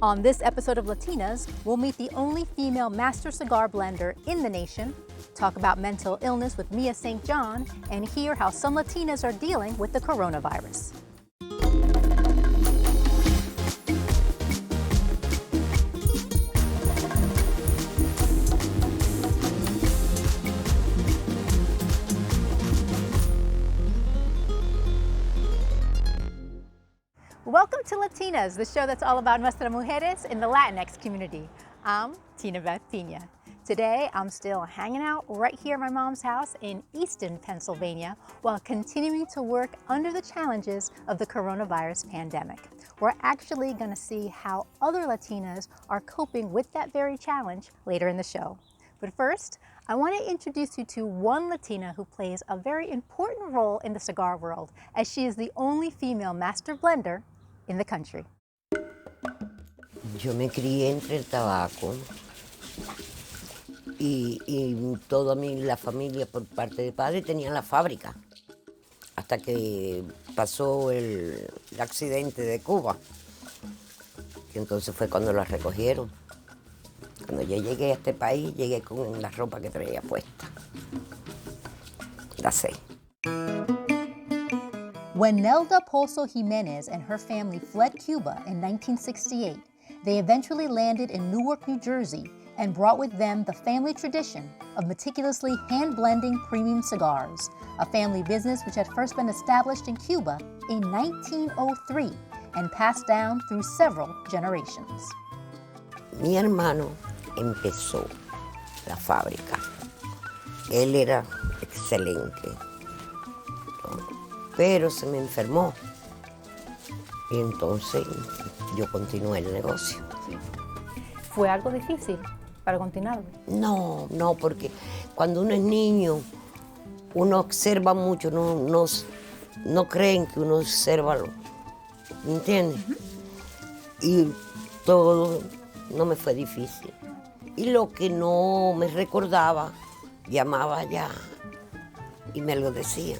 On this episode of Latinas, we'll meet the only female master cigar blender in the nation, talk about mental illness with Mia St. John, and hear how some Latinas are dealing with the coronavirus. Welcome to Latinas, the show that's all about nuestras mujeres in the Latinx community. I'm Tinabeth Piña. Today, I'm still hanging out right here at my mom's house in Easton, Pennsylvania, while continuing to work under the challenges of the coronavirus pandemic. We're actually going to see how other Latinas are coping with that very challenge later in the show. But first, I want to introduce you to one Latina who plays a very important role in the cigar world, as she is the only female master blender in the country. Yo me crié entre el tabaco y toda la familia por parte de padre tenía la fábrica hasta que pasó el accidente de Cuba, que entonces fue cuando la recogieron. Cuando yo llegué a este país, llegué con la ropa que traía puesta. La sé. When Nelda Pozo Jimenez and her family fled Cuba in 1968, they eventually landed in Newark, New Jersey, and brought with them the family tradition of meticulously hand-blending premium cigars, a family business which had first been established in Cuba in 1903 and passed down through several generations. Mi hermano empezó la fábrica. Él era excelente. Pero se me enfermó y entonces yo continué el negocio. ¿Fue algo difícil para continuarlo? No, porque cuando uno es niño, uno observa mucho, no creen que uno observa, ¿me entiendes? Y todo no me fue difícil. Y lo que no me recordaba, llamaba allá y me lo decían.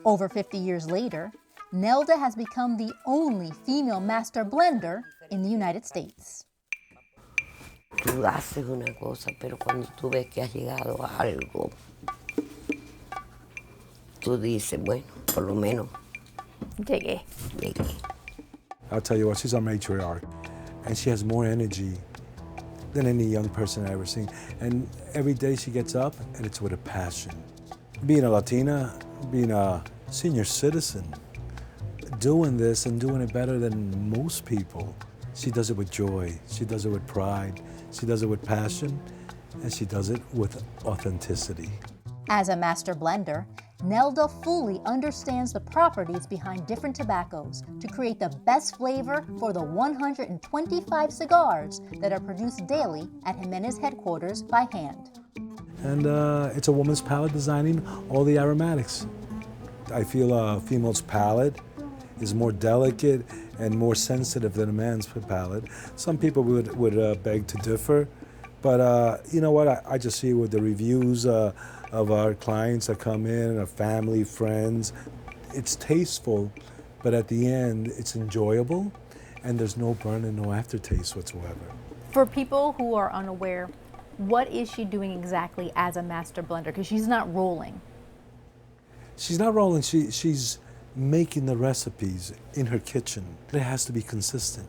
Over 50 years later, Nelda has become the only female master blender in the United States. Tú haces una cosa, pero cuando tú ves que has llegado a algo, tú dices, bueno, por lo menos Llegué. I'll tell you what, she's a matriarch, and she has more energy than any young person I've ever seen. And every day she gets up, and it's with a passion. Being a Latina, being a senior citizen, doing this and doing it better than most people. She does it with joy, she does it with pride, she does it with passion, and she does it with authenticity. As a master blender, Nelda fully understands the properties behind different tobaccos to create the best flavor for the 125 cigars that are produced daily at Jimenez headquarters by hand. And it's a woman's palate designing all the aromatics. I feel a female's palate is more delicate and more sensitive than a man's palate. Some people would beg to differ, but you know what? I just see with the reviews of our clients that come in, our family, friends. It's tasteful, but at the end, it's enjoyable, and there's no burn and no aftertaste whatsoever. For people who are unaware, what is she doing exactly as a master blender? Because she's not rolling. She's not rolling, she's making the recipes in her kitchen. It has to be consistent.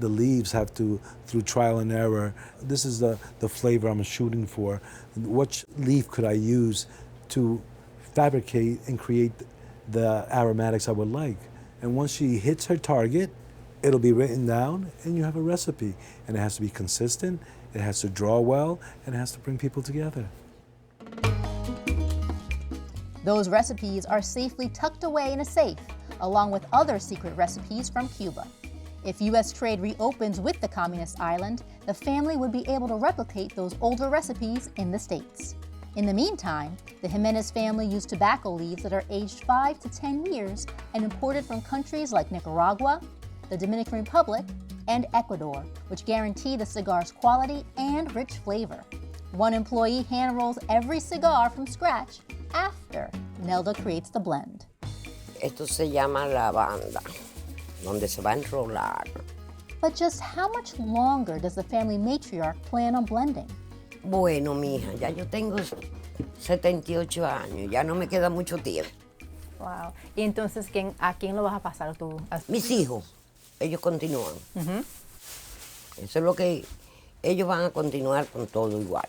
The leaves have to, through trial and error, this is the flavor I'm shooting for. What leaf could I use to fabricate and create the aromatics I would like? And once she hits her target, it'll be written down and you have a recipe. And it has to be consistent, it has to draw well, and it has to bring people together. Those recipes are safely tucked away in a safe, along with other secret recipes from Cuba. If U.S. trade reopens with the communist island, the family would be able to replicate those older recipes in the States. In the meantime, the Jimenez family used tobacco leaves that are aged 5 to 10 years and imported from countries like Nicaragua, the Dominican Republic, and Ecuador, which guarantee the cigar's quality and rich flavor. One employee hand rolls every cigar from scratch after Nelda creates the blend. Esto se llama la banda, donde se va a enrolar But just how much longer does the family matriarch plan on blending? Bueno, mija, ya yo tengo 78 años, ya no me queda mucho tiempo. Wow. Y entonces, ¿a quién lo vas a pasar tú? Mis hijos, ellos continúan. Eso es lo que ellos van a continuar con todo igual.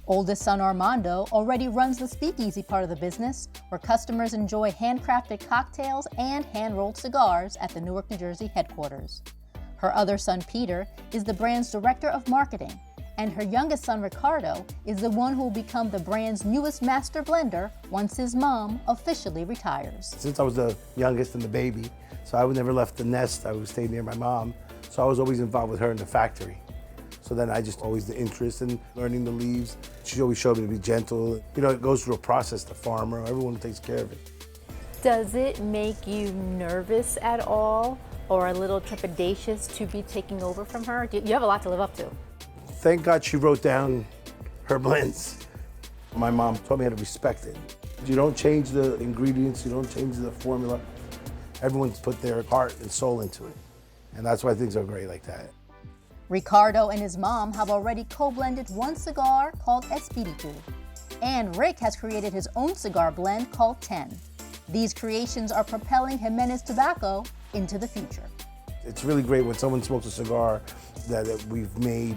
Oldest son Armando already runs the speakeasy part of the business, where customers enjoy handcrafted cocktails and hand-rolled cigars at the Newark, New Jersey headquarters. Her other son, Peter, is the brand's director of marketing, and her youngest son, Ricardo, is the one who will become the brand's newest master blender once his mom officially retires. Since I was the youngest and the baby, so I never left the nest. I would stay near my mom, so I was always involved with her in the factory. So then I just always the interest in learning the leaves. She always showed me to be gentle. You know, it goes through a process, the farmer, everyone takes care of it. Does it make you nervous at all or a little trepidatious to be taking over from her? You have a lot to live up to. Thank God she wrote down her blends. My mom taught me how to respect it. You don't change the ingredients, you don't change the formula. Everyone's put their heart and soul into it. And that's why things are great like that. Ricardo and his mom have already co-blended one cigar called Espiritu. And Rick has created his own cigar blend called 10. These creations are propelling Jimenez Tobacco into the future. It's really great when someone smokes a cigar that we've made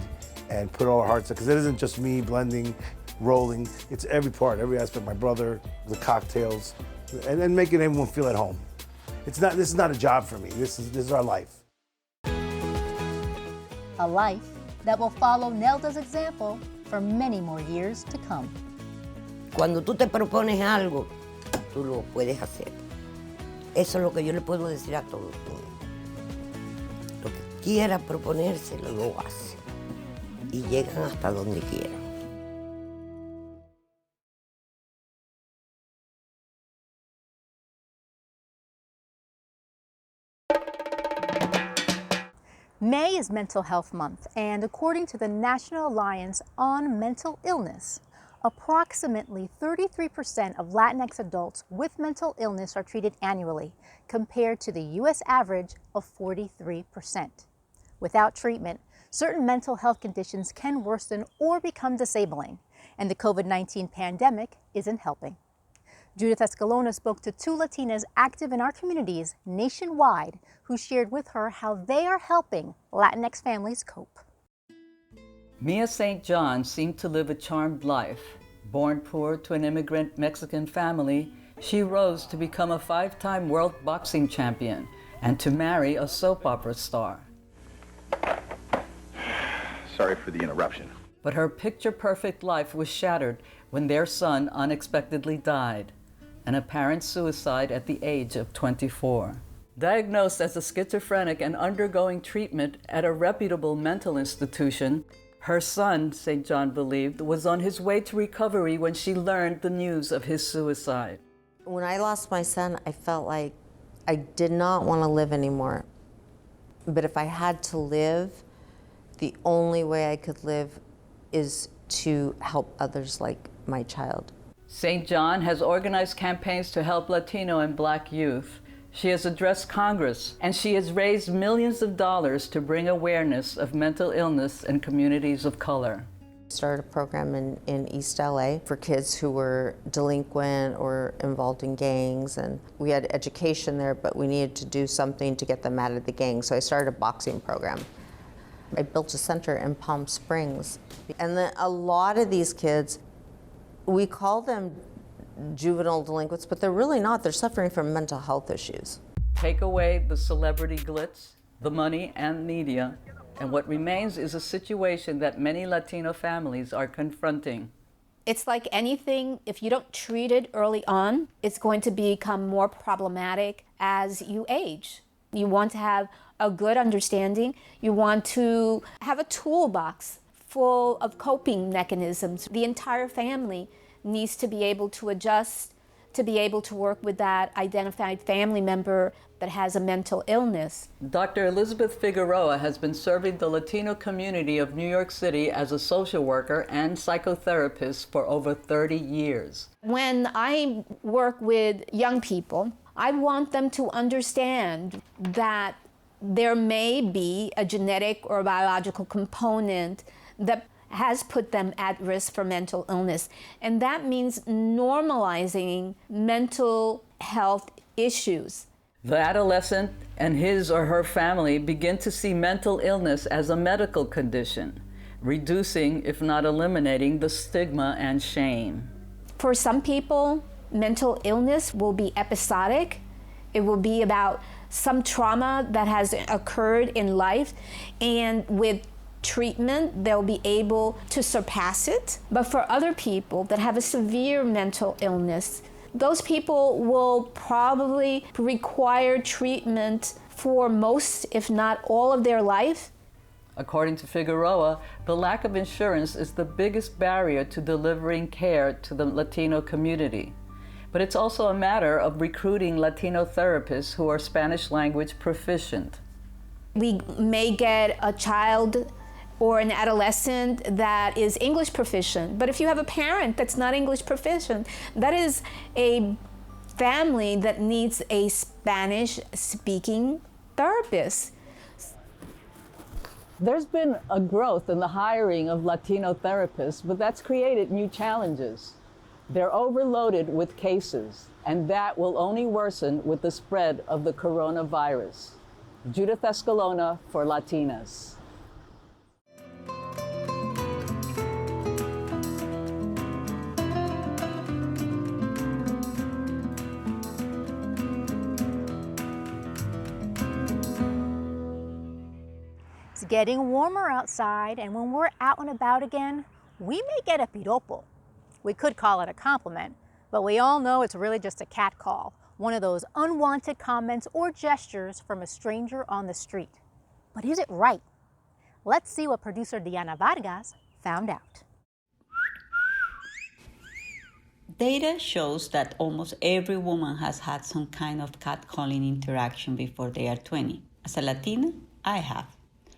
and put all our hearts in, because it isn't just me blending, rolling, it's every part, every aspect, my brother, the cocktails, and then making everyone feel at home. This is not a job for me, this is our life. A life that will follow Nelda's example for many more years to come. Cuando tú te propones algo, tú lo puedes hacer. Eso es lo que yo le puedo decir a todos. Lo que quiera proponérselo, lo hace. Y llegan hasta donde quieran. May is Mental Health Month, and according to the National Alliance on Mental Illness, approximately 33% of Latinx adults with mental illness are treated annually, compared to the U.S. average of 43%. Without treatment, certain mental health conditions can worsen or become disabling, and the COVID-19 pandemic isn't helping. Judith Escalona spoke to two Latinas active in our communities nationwide who shared with her how they are helping Latinx families cope. Mia St. John seemed to live a charmed life. Born poor to an immigrant Mexican family, she rose to become a 5-time world boxing champion and to marry a soap opera star. Sorry for the interruption. But her picture-perfect life was shattered when their son unexpectedly died, an apparent suicide at the age of 24. Diagnosed as a schizophrenic and undergoing treatment at a reputable mental institution, her son, St. John believed, was on his way to recovery when she learned the news of his suicide. When I lost my son, I felt like I did not want to live anymore. But if I had to live, the only way I could live is to help others like my child. St. John has organized campaigns to help Latino and Black youth. She has addressed Congress, and she has raised millions of dollars to bring awareness of mental illness in communities of color. Started a program in East LA for kids who were delinquent or involved in gangs, and we had education there, but we needed to do something to get them out of the gang, so I started a boxing program. I built a center in Palm Springs, and then a lot of these kids, we call them juvenile delinquents, but they're really not. They're suffering from mental health issues. Take away the celebrity glitz, the money and media, and what remains is a situation that many Latino families are confronting. It's like anything, if you don't treat it early on, it's going to become more problematic as you age. You want to have a good understanding. You want to have a toolbox full of coping mechanisms. The entire family needs to be able to adjust, to be able to work with that identified family member that has a mental illness. Dr. Elizabeth Figueroa has been serving the Latino community of New York City as a social worker and psychotherapist for over 30 years. When I work with young people, I want them to understand that there may be a genetic or biological component that has put them at risk for mental illness. And that means normalizing mental health issues. The adolescent and his or her family begin to see mental illness as a medical condition, reducing, if not eliminating, the stigma and shame. For some people, mental illness will be episodic. It will be about some trauma that has occurred in life, and with treatment, they'll be able to surpass it. But for other people that have a severe mental illness, those people will probably require treatment for most, if not all, of their life. According to Figueroa, the lack of insurance is the biggest barrier to delivering care to the Latino community. But it's also a matter of recruiting Latino therapists who are Spanish language proficient. We may get a child or an adolescent that is English proficient, but if you have a parent that's not English proficient, that is a family that needs a Spanish-speaking therapist. There's been a growth in the hiring of Latino therapists, but that's created new challenges. They're overloaded with cases, and that will only worsen with the spread of the coronavirus. Judith Escalona for LATINAS. It's getting warmer outside, and when we're out and about again, we may get a piropo. We could call it a compliment, but we all know it's really just a catcall, one of those unwanted comments or gestures from a stranger on the street. But is it right? Let's see what producer Diana Vargas found out. Data shows that almost every woman has had some kind of catcalling interaction before they are 20. As a Latina, I have.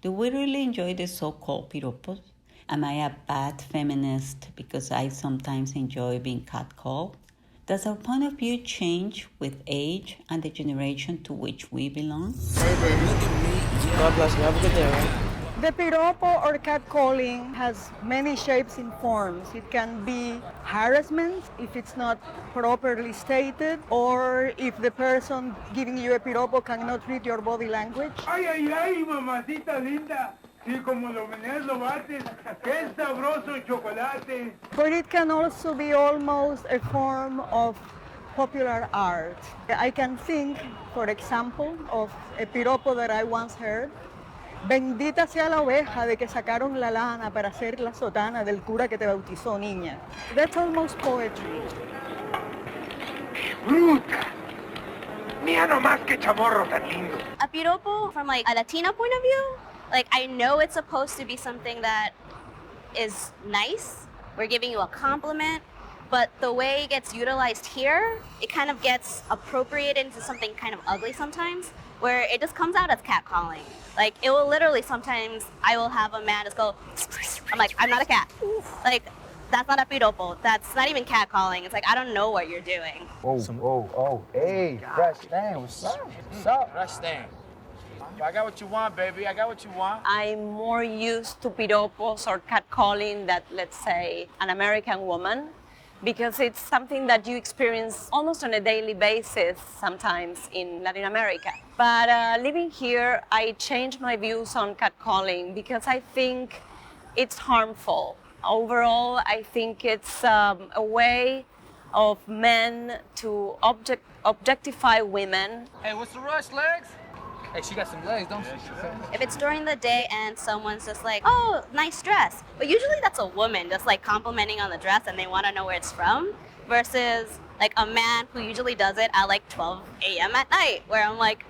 Do we really enjoy the so-called piropos? Am I a bad feminist because I sometimes enjoy being catcalled? Does our point of view change with age and the generation to which we belong? Hey, baby, look at me. God bless you. Have a good day, right? The piropo or catcalling has many shapes and forms. It can be harassment if it's not properly stated, or if the person giving you a piropo cannot read your body language. Ay, ay, ay, mamacita linda. Sí, como lo meneas lo bates. Qué sabroso chocolate. But it can also be almost a form of popular art. I can think, for example, of a piropo that I once heard. Bendita sea la oveja de que sacaron la lana para hacer la sotana del cura que te bautizó, niña. That's almost poetry. Bruta. Mira nomás que chamorro tan lindo. A piropo, from like a Latina point of view, like I know it's supposed to be something that is nice. We're giving you a compliment, but the way it gets utilized here, it kind of gets appropriated into something kind of ugly sometimes, where it just comes out as catcalling. Like, it will literally sometimes, I will have a man just go, I'm like, I'm not a cat. Like, that's not a piropo. That's not even catcalling. It's like, I don't know what you're doing. Oh, hey, Fresh Thing, what's up? What's up? Fresh Thing. I got what you want, baby. I got what you want. I'm more used to piropos or catcalling that, let's say, an American woman, because it's something that you experience almost on a daily basis sometimes in Latin America. But living here, I changed my views on catcalling because I think it's harmful. Overall, I think it's a way of men to objectify women. Hey, what's the rush, legs? Hey, she got some legs, don't she? If it's during the day and someone's just like, oh, nice dress. But usually that's a woman just like complimenting on the dress and they want to know where it's from, versus like a man who usually does it at like 12 a.m. at night, where I'm like,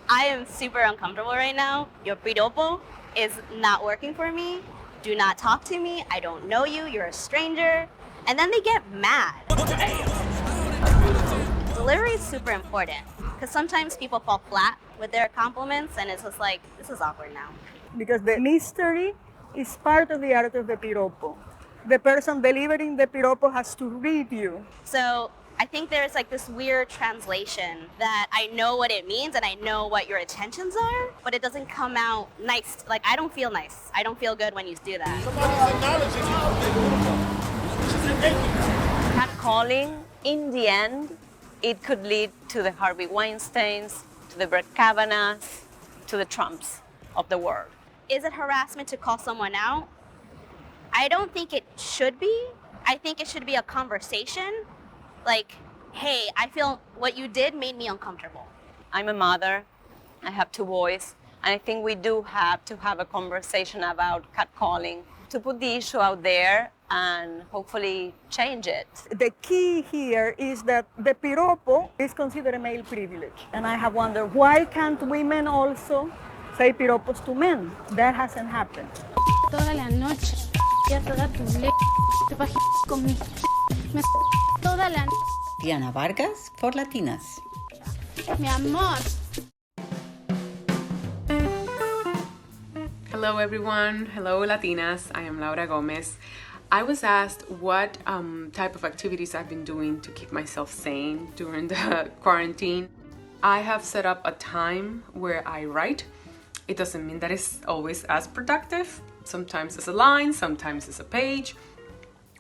I am super uncomfortable right now. Your piropo is not working for me. Do not talk to me. I don't know you. You're a stranger. And then they get mad. Delivery is super important because sometimes people fall flat with their compliments and it's just like, this is awkward now. Because the mystery is part of the art of the piropo. The person delivering the piropo has to read you. So I think there's like this weird translation that I know what it means and I know what your intentions are, but it doesn't come out nice. Like, I don't feel nice. I don't feel good when you do that. Catcalling, in the end, it could lead to the Harvey Weinsteins, to the Brett Kavanaughs, to the Trumps of the world. Is it harassment to call someone out? I don't think it should be. I think it should be a conversation. Like, hey, I feel what you did made me uncomfortable. I'm a mother, I have 2 boys, and I think we do have to have a conversation about catcalling, to put the issue out there and hopefully change it. The key here is that the piropo is considered a male privilege. And I have wondered, why can't women also say piropos to men? That hasn't happened. Toda la noche, ya toda tu te con mi toda la Diana Vargas for LATINAS. mi amor. Hello everyone, hello Latinas, I am Laura Gomez. I was asked what type of activities I've been doing to keep myself sane during the quarantine. I have set up a time where I write. It doesn't mean that it's always as productive. Sometimes it's a line, sometimes it's a page.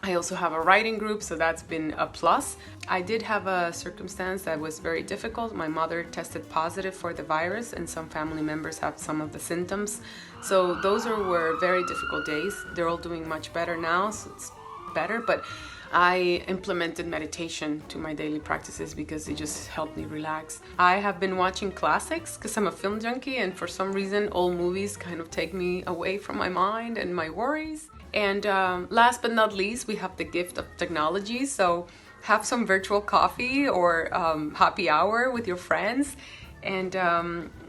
I also have a writing group, so that's been a plus. I did have a circumstance that was very difficult. My mother tested positive for the virus and some family members have some of the symptoms. So those were very difficult days. They're all doing much better now, so it's better. But I implemented meditation to my daily practices because it just helped me relax. I have been watching classics because I'm a film junkie, and for some reason old movies kind of take me away from my mind and my worries. And last but not least, we have the gift of technology. So have some virtual coffee or happy hour with your friends and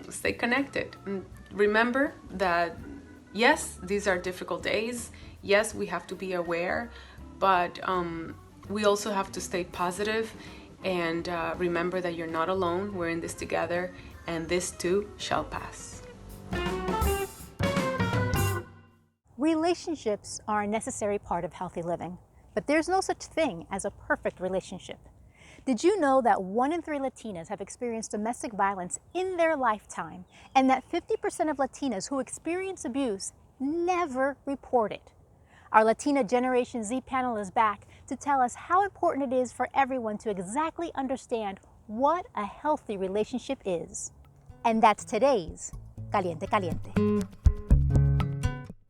stay connected. And remember that, yes, these are difficult days. Yes, we have to be aware, but we also have to stay positive and remember that you're not alone. We're in this together, and this too shall pass. Relationships are a necessary part of healthy living, but there's no such thing as a perfect relationship. Did you know that 1 in 3 Latinas have experienced domestic violence in their lifetime, and that 50% of Latinas who experience abuse never report it? Our Latina Generation Z panel is back to tell us how important it is for everyone to exactly understand what a healthy relationship is. And that's today's Caliente Caliente.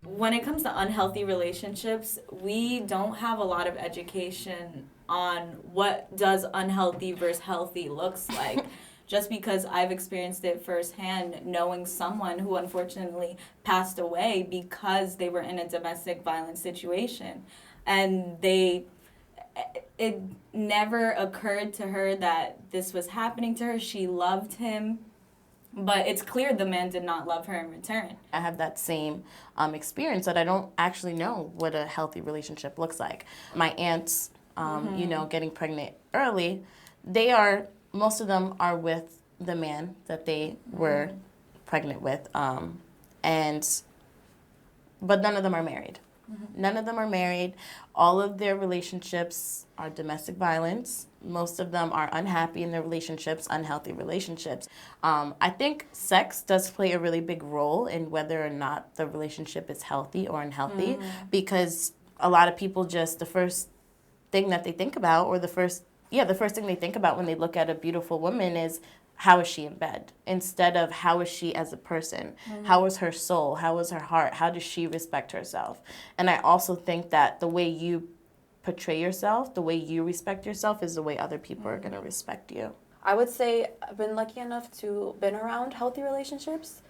When it comes to unhealthy relationships, we don't have a lot of education on what does unhealthy versus healthy looks like. Just because I've experienced it firsthand, knowing someone who unfortunately passed away because they were in a domestic violence situation. And it never occurred to her that this was happening to her. She loved him. But it's clear the man did not love her in return. I have that same experience that I don't actually know what a healthy relationship looks like. My aunts, getting pregnant early, most of them are with the man that they were pregnant with, but none of them are married. None of them are married. All of their relationships are domestic violence. Most of them are unhappy in their relationships, unhealthy relationships. I think sex does play a really big role in whether or not the relationship is healthy or unhealthy, because a lot of people just, the first thing that they think about, or the first thing they think about when they look at a beautiful woman is, how is she in bed? Instead of how is she as a person? How is her soul? How is her heart? How does she respect herself? And I also think that the way you portray yourself, the way you respect yourself is the way other people are going to respect you. I would say I've been lucky enough to been around healthy relationships,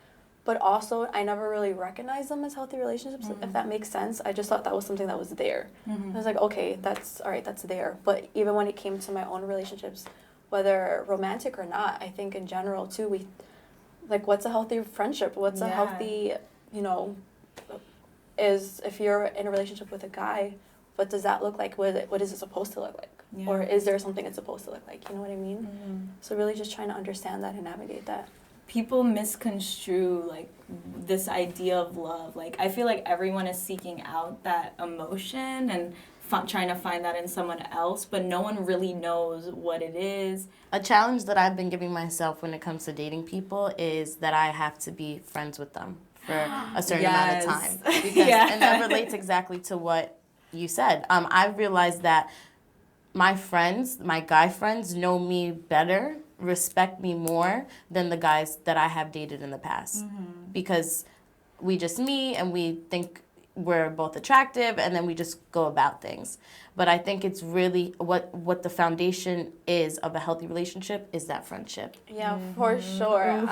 but also I never really recognized them as healthy relationships, if that makes sense. I just thought that was something that was there. I was like, okay, that's all right, that's there. But even when it came to my own relationships, whether romantic or not, I think in general too, what's a healthy friendship? What's a healthy, is if you're in a relationship with a guy, what does that look like? What is it supposed to look like? Yeah. Or is there something it's supposed to look like? You know what I mean? So really just trying to understand that and navigate that. People misconstrue this idea of love. I feel like everyone is seeking out that emotion and trying to find that in someone else, but no one really knows what it is. A challenge that I've been giving myself when it comes to dating people is that I have to be friends with them for a certain amount of time. Because, and that relates exactly to what you said. I've realized that my friends, my guy friends, know me better, respect me more than the guys that I have dated in the past. Because we just meet and we think we're both attractive and then we just go about things. But I think it's really what the foundation is of a healthy relationship is that friendship. Yeah, for sure.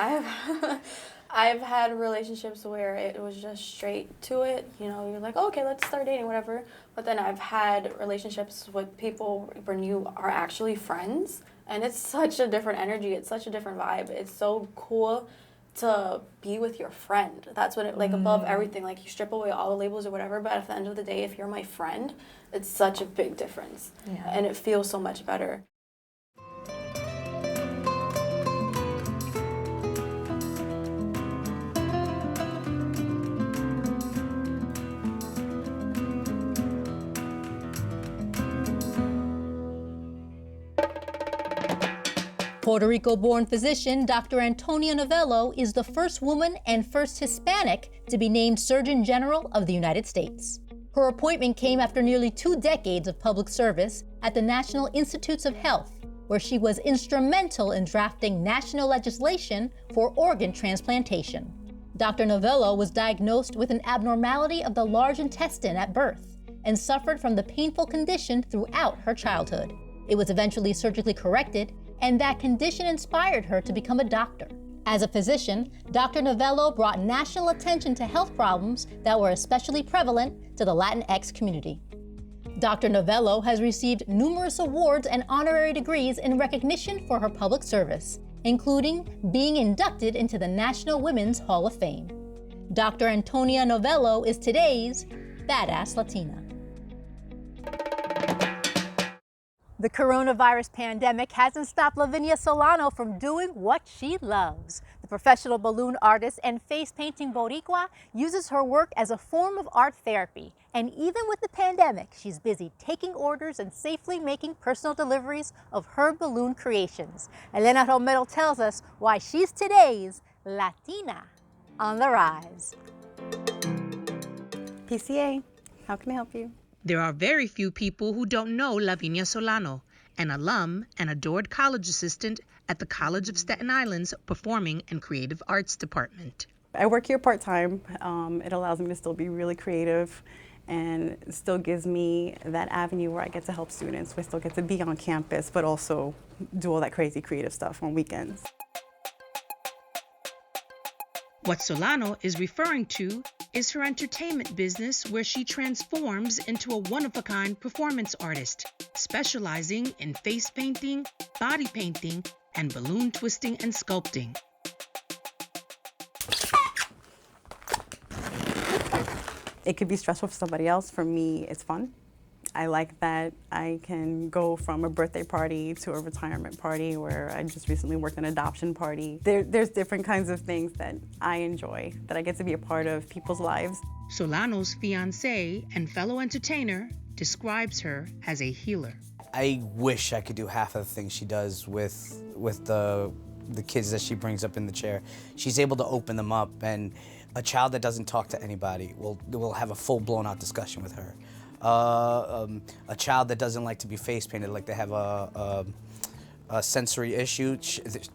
I've had relationships where it was just straight to it. You know, you're like, oh, okay, let's start dating, whatever. But then I've had relationships with people when you are actually friends, and it's such a different energy. It's such a different vibe. It's so cool to be with your friend. That's what it, like, above everything. Like, you strip away all the labels or whatever, but at the end of the day, if you're my friend, it's such a big difference. Yeah. And it feels so much better. Puerto Rico-born physician Dr. Antonia Novello is the first woman and first Hispanic to be named Surgeon General of the United States. Her appointment came after nearly 2 decades of public service at the National Institutes of Health, where she was instrumental in drafting national legislation for organ transplantation. Dr. Novello was diagnosed with an abnormality of the large intestine at birth and suffered from the painful condition throughout her childhood. It was eventually surgically corrected, and that condition inspired her to become a doctor. As a physician, Dr. Novello brought national attention to health problems that were especially prevalent to the Latinx community. Dr. Novello has received numerous awards and honorary degrees in recognition for her public service, including being inducted into the National Women's Hall of Fame. Dr. Antonia Novello is today's Bad Ass Latina. The coronavirus pandemic hasn't stopped Lavinia Solano from doing what she loves. The professional balloon artist and face painting Boricua uses her work as a form of art therapy. And even with the pandemic, she's busy taking orders and safely making personal deliveries of her balloon creations. Elena Romero tells us why she's today's Latina on the rise. PCA, how can I help you? There are very few people who don't know Lavinia Solano, an alum and adored college assistant at the College of Staten Island's Performing and Creative Arts Department. I work here part-time. It allows me to still be really creative and still gives me that avenue where I get to help students. We still get to be on campus, but also do all that crazy creative stuff on weekends. What Solano is referring to is her entertainment business, where she transforms into a one-of-a-kind performance artist, specializing in face painting, body painting, and balloon twisting and sculpting. It could be stressful for somebody else. For me, it's fun. I like that I can go from a birthday party to a retirement party, where I just recently worked an adoption party. There's different kinds of things that I enjoy, that I get to be a part of people's lives. Solano's fiancé and fellow entertainer describes her as a healer. I wish I could do half of the things she does with the kids that she brings up in the chair. She's able to open them up, and a child that doesn't talk to anybody will have a full-blown out discussion with her. A child that doesn't like to be face painted, like they have a sensory issue,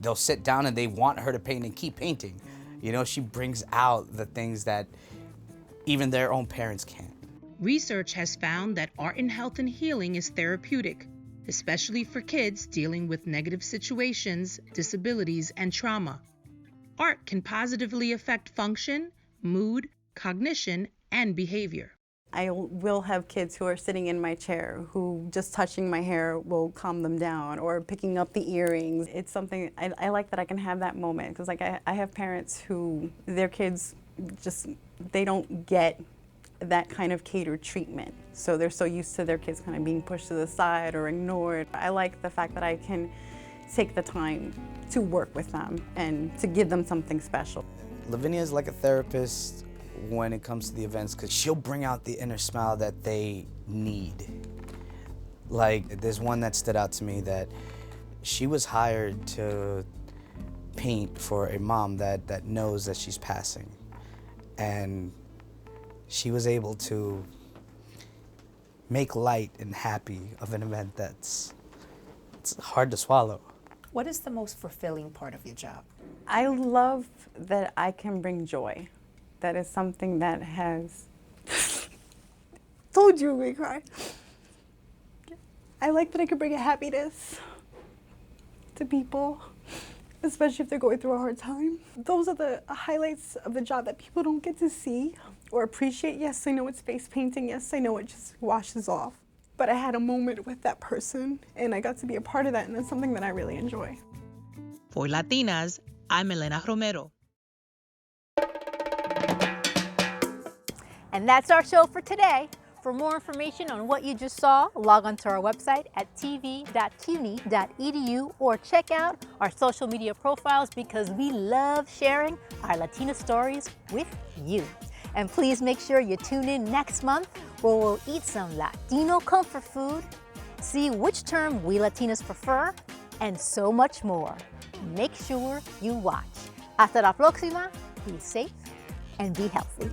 they'll sit down and they want her to paint and keep painting. You know, she brings out the things that even their own parents can't. Research has found that art in health and healing is therapeutic, especially for kids dealing with negative situations, disabilities, and trauma. Art can positively affect function, mood, cognition, and behavior. I will have kids who are sitting in my chair who just touching my hair will calm them down, or picking up the earrings. It's something, I like that I can have that moment, because like I have parents who, their kids just, they don't get that kind of catered treatment. So they're so used to their kids kind of being pushed to the side or ignored. I like the fact that I can take the time to work with them and to give them something special. Lavinia is like a therapist when it comes to the events, because she'll bring out the inner smile that they need. Like, there's one that stood out to me that she was hired to paint for a mom that knows that she's passing. And she was able to make light and happy of an event it's hard to swallow. What is the most fulfilling part of your job? I love that I can bring joy. That is something that has told you we cry. I like that I can bring a happiness to people, especially if they're going through a hard time. Those are the highlights of the job that people don't get to see or appreciate. Yes, I know it's face painting. Yes, I know it just washes off. But I had a moment with that person, and I got to be a part of that, and it's something that I really enjoy. For Latinas, I'm Elena Romero. And that's our show for today. For more information on what you just saw, log on to our website at tv.cuny.edu or check out our social media profiles because we love sharing our Latina stories with you. And please make sure you tune in next month where we'll eat some Latino comfort food, see which term we Latinas prefer, and so much more. Make sure you watch. Hasta la próxima, be safe and be healthy.